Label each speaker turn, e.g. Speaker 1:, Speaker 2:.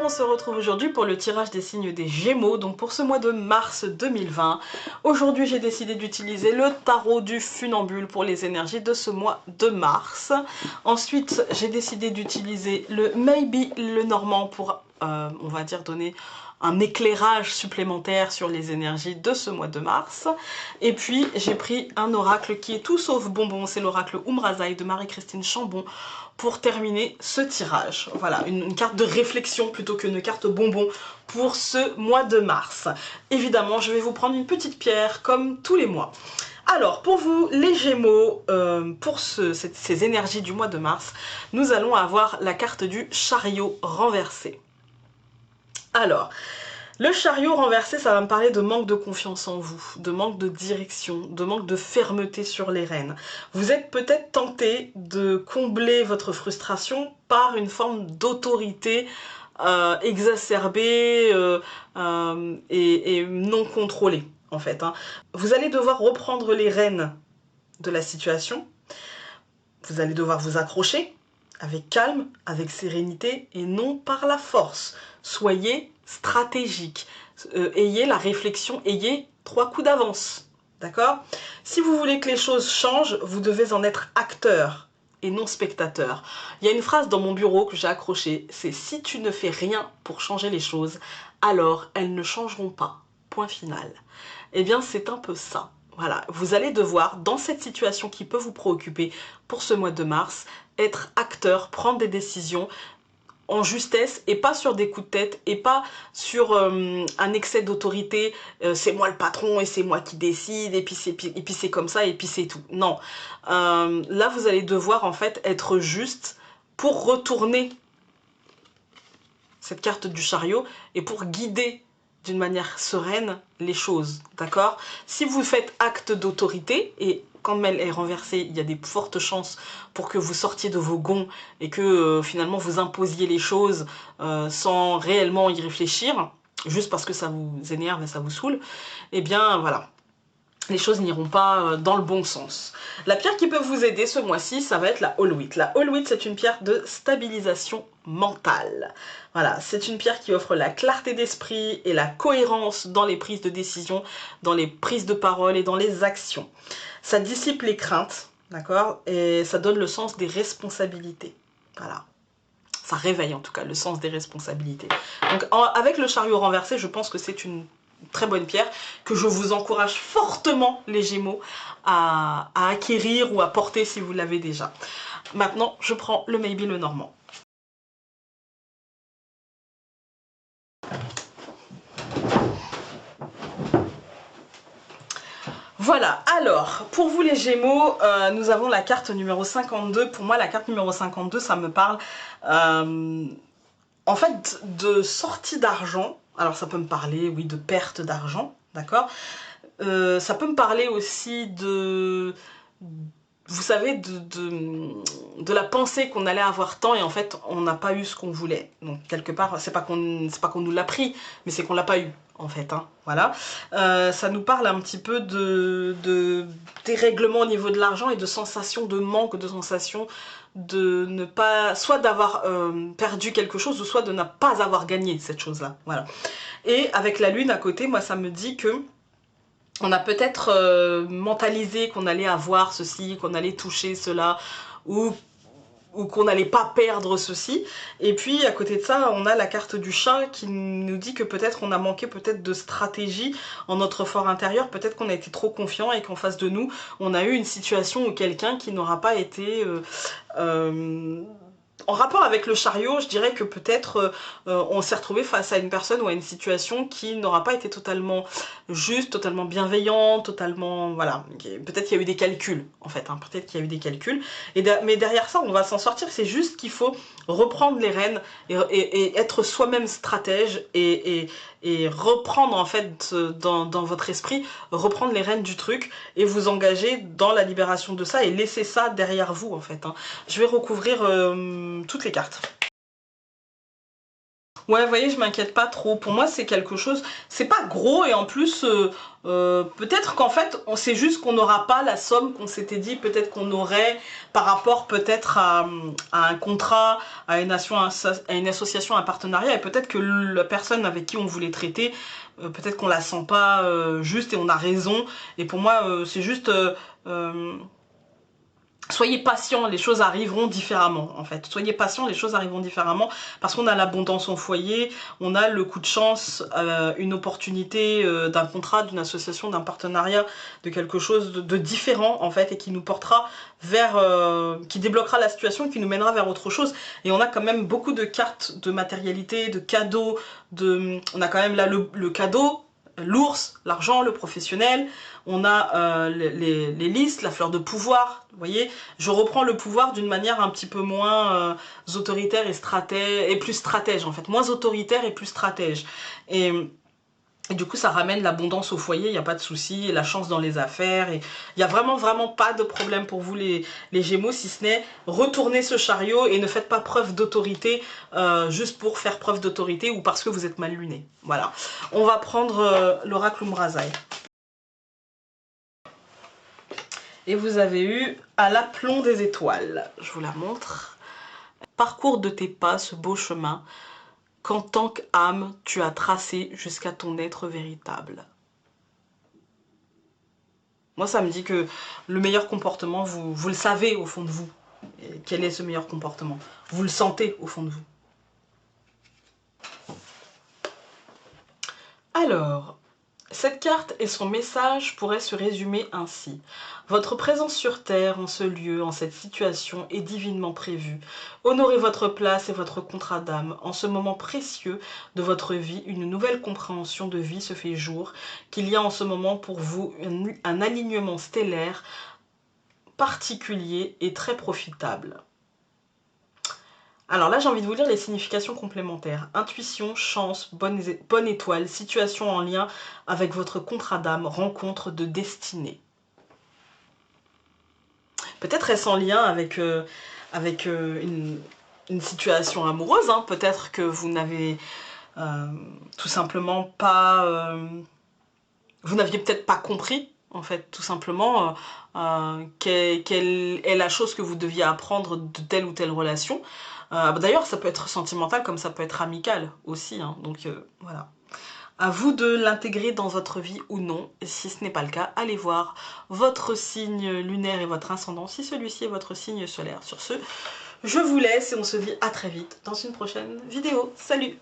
Speaker 1: on se retrouve aujourd'hui pour le tirage des signes des Gémeaux, donc pour ce mois de mars 2020. Aujourd'hui, j'ai décidé d'utiliser le tarot du funambule pour les énergies de ce mois de mars. Ensuite, j'ai décidé d'utiliser le Maybe le Normand pour, on va dire, donner un éclairage supplémentaire sur les énergies de ce mois de mars. Et puis, j'ai pris un oracle qui est tout sauf bonbon, c'est l'oracle Umrazaï de Marie-Christine Chambon, pour terminer ce tirage. Voilà, une carte de réflexion plutôt qu'une carte bonbon pour ce mois de mars. Évidemment, je vais vous prendre une petite pierre comme tous les mois. Alors, pour vous, les Gémeaux, pour ces énergies du mois de mars, nous allons avoir la carte du chariot renversé. Alors, le chariot renversé, ça va me parler de manque de confiance en vous, de manque de direction, de manque de fermeté sur les rênes. Vous êtes peut-être tenté de combler votre frustration par une forme d'autorité exacerbée et non contrôlée, en fait. Vous allez devoir reprendre les rênes de la situation. Vous allez devoir vous accrocher avec calme, avec sérénité et non par la force. Soyez stratégique, ayez la réflexion, ayez 3 coups d'avance, d'accord? Si vous voulez que les choses changent, vous devez en être acteur et non spectateur. Il y a une phrase dans mon bureau que j'ai accrochée, c'est « Si tu ne fais rien pour changer les choses, alors elles ne changeront pas. Point final ». Eh bien, c'est un peu ça. Voilà, vous allez devoir, dans cette situation qui peut vous préoccuper pour ce mois de mars, être acteur, prendre des décisions en justesse et pas sur des coups de tête et pas sur un excès d'autorité, c'est moi le patron et c'est moi qui décide et puis c'est comme ça et puis c'est tout. Non, là vous allez devoir en fait être juste pour retourner cette carte du chariot et pour guider d'une manière sereine les choses, d'accord? Si vous faites acte d'autorité, et quand elle est renversée, il y a des fortes chances pour que vous sortiez de vos gonds et que finalement vous imposiez les choses sans réellement y réfléchir, juste parce que ça vous énerve et ça vous saoule, eh bien voilà, les choses n'iront pas dans le bon sens. La pierre qui peut vous aider ce mois-ci, ça va être la Holwith. La Holwith, c'est une pierre de stabilisation mentale. Voilà, c'est une pierre qui offre la clarté d'esprit et la cohérence dans les prises de décision, dans les prises de parole et dans les actions. Ça dissipe les craintes, d'accord? Et ça donne le sens des responsabilités. Voilà. Ça réveille en tout cas le sens des responsabilités. Donc avec le chariot renversé, je pense que c'est une très bonne pierre que je vous encourage fortement, les Gémeaux, à acquérir ou à porter si vous l'avez déjà. Maintenant, je prends le Maybe le Normand. Voilà, alors, pour vous les Gémeaux, nous avons la carte numéro 52. Pour moi, la carte numéro 52, ça me parle en fait de sortie d'argent. Alors ça peut me parler, oui, de perte d'argent, d'accord? Ça peut me parler aussi de, vous savez, de la pensée qu'on allait avoir tant et en fait on n'a pas eu ce qu'on voulait. Donc quelque part, c'est pas qu'on nous l'a pris, mais c'est qu'on l'a pas eu en fait. Voilà. Ça nous parle un petit peu de dérèglement au niveau de l'argent et de sensation de manque, de sensation de ne pas, soit d'avoir perdu quelque chose ou soit de ne pas avoir gagné cette chose-là. Voilà. Et avec la lune à côté, moi ça me dit que on a peut-être mentalisé qu'on allait avoir ceci, qu'on allait toucher cela, ou qu'on n'allait pas perdre ceci. Et puis à côté de ça, on a la carte du chat qui nous dit que peut-être on a manqué peut-être de stratégie en notre fort intérieur, peut-être qu'on a été trop confiant et qu'en face de nous, on a eu une situation ou quelqu'un qui n'aura pas été... en rapport avec le chariot, je dirais que peut-être on s'est retrouvé face à une personne ou à une situation qui n'aura pas été totalement juste, totalement bienveillante, totalement... Voilà, peut-être qu'il y a eu des calculs, en fait, peut-être qu'il y a eu des calculs. Mais derrière ça, on va s'en sortir, c'est juste qu'il faut reprendre les rênes et être soi-même stratège et reprendre, en fait, dans votre esprit, reprendre les rênes du truc et vous engager dans la libération de ça et laisser ça derrière vous, en fait. Je vais recouvrir toutes les cartes. Ouais, vous voyez, je m'inquiète pas trop. Pour moi, c'est quelque chose, c'est pas gros et en plus, peut-être qu'en fait, c'est juste qu'on n'aura pas la somme qu'on s'était dit. Peut-être qu'on aurait, par rapport peut-être à un contrat, à une association, à un partenariat, et peut-être que la personne avec qui on voulait traiter, peut-être qu'on la sent pas juste et on a raison. Et pour moi, c'est juste... soyez patient, les choses arriveront différemment en fait. Soyez patient, les choses arriveront différemment parce qu'on a l'abondance au foyer, on a le coup de chance, une opportunité d'un contrat, d'une association, d'un partenariat, de quelque chose de différent en fait et qui nous portera vers, qui débloquera la situation et qui nous mènera vers autre chose. Et on a quand même beaucoup de cartes de matérialité, de cadeaux, on a quand même là le cadeau, l'ours, l'argent, le professionnel, on a les listes, la fleur de pouvoir, vous voyez, je reprends le pouvoir d'une manière un petit peu moins autoritaire et plus stratège en fait, moins autoritaire et plus stratège. Et du coup, ça ramène l'abondance au foyer, il n'y a pas de souci, la chance dans les affaires, et il n'y a vraiment pas de problème pour vous les Gémeaux, si ce n'est retourner ce chariot et ne faites pas preuve d'autorité juste pour faire preuve d'autorité ou parce que vous êtes mal luné. Voilà. On va prendre l'oracle Umbrasaï. Et vous avez eu à l'aplomb des étoiles. Je vous la montre. Parcours de tes pas ce beau chemin qu'en tant qu'âme tu as tracé jusqu'à ton être véritable. Moi ça me dit que le meilleur comportement, vous le savez au fond de vous. Et quel est ce meilleur comportement? Vous le sentez au fond de vous. Alors, cette carte et son message pourraient se résumer ainsi. Votre présence sur Terre, en ce lieu, en cette situation, est divinement prévue. Honorez votre place et votre contrat d'âme. En ce moment précieux de votre vie, une nouvelle compréhension de vie se fait jour, qu'il y a en ce moment pour vous un alignement stellaire particulier et très profitable. Alors là, j'ai envie de vous lire les significations complémentaires. Intuition, chance, bonne étoile, situation en lien avec votre contrat d'âme, rencontre de destinée. Peut-être est-ce en lien avec, une situation amoureuse, hein. Peut-être que vous n'avez tout simplement pas... vous n'aviez peut-être pas compris, en fait, tout simplement, quelle est la chose que vous deviez apprendre de telle ou telle relation. D'ailleurs, ça peut être sentimental comme ça peut être amical aussi, hein, donc voilà. À vous de l'intégrer dans votre vie ou non. Et si ce n'est pas le cas, allez voir votre signe lunaire et votre ascendant, si celui-ci est votre signe solaire. Sur ce, je vous laisse et on se dit à très vite dans une prochaine vidéo. Salut!